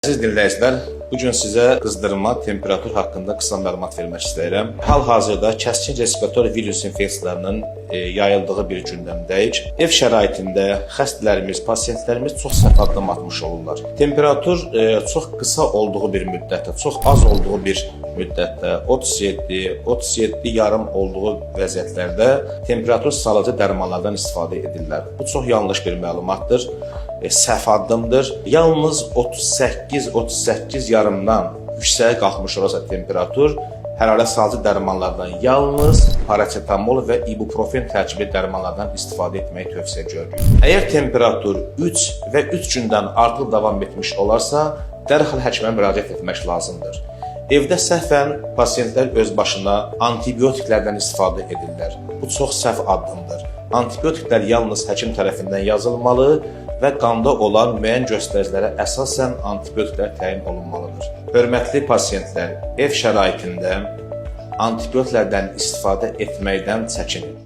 Əziz dinləyicilər, bugün sizə qızdırma, temperatur haqqında qısa məlumat vermək istəyirəm. Hal-hazırda kəskin respirator virus infeksiyalarının yayıldığı bir gündəmdəyik. Ev şəraitində xəstələrimiz, pasiyentlərimiz çox səhv addım atmış olurlar. Temperatur çox qısa olduğu bir müddətdə, çox az olduğu bir müddətdə, 37 yarım olduğu vəziyyətlərdə temperatur salıcı dərmanlardan istifadə edirlər. Bu çox yanlış bir məlumatdır. Səhv addımdır. Yalnız 38 yarımdan yüksəyə qalxmış olsa temperatur, hərarət salıcı dərmanlardan yalnız parasetamol və ibuprofen tərkibli dərmanlardan istifadə etməyi tövsiyə görülür. Əgər temperatur 3 və 3 gündən artıq davam etmiş olarsa, dərhal həkimə müraciət etmək lazımdır. Evdə səhvən pasiyentlər öz başına antibiotiklərdən istifadə edirlər. Bu çox səhv addımdır. Antibiotiklər yalnız həkim tərəfindən yazılmalı və qanda olan müəyyən göstəricilərə əsasən antibiotiklər təyin olunmalıdır. Hörmətli pasiyentlər, ev şəraitində antibiotiklərdən istifadə etməkdən çəkinin.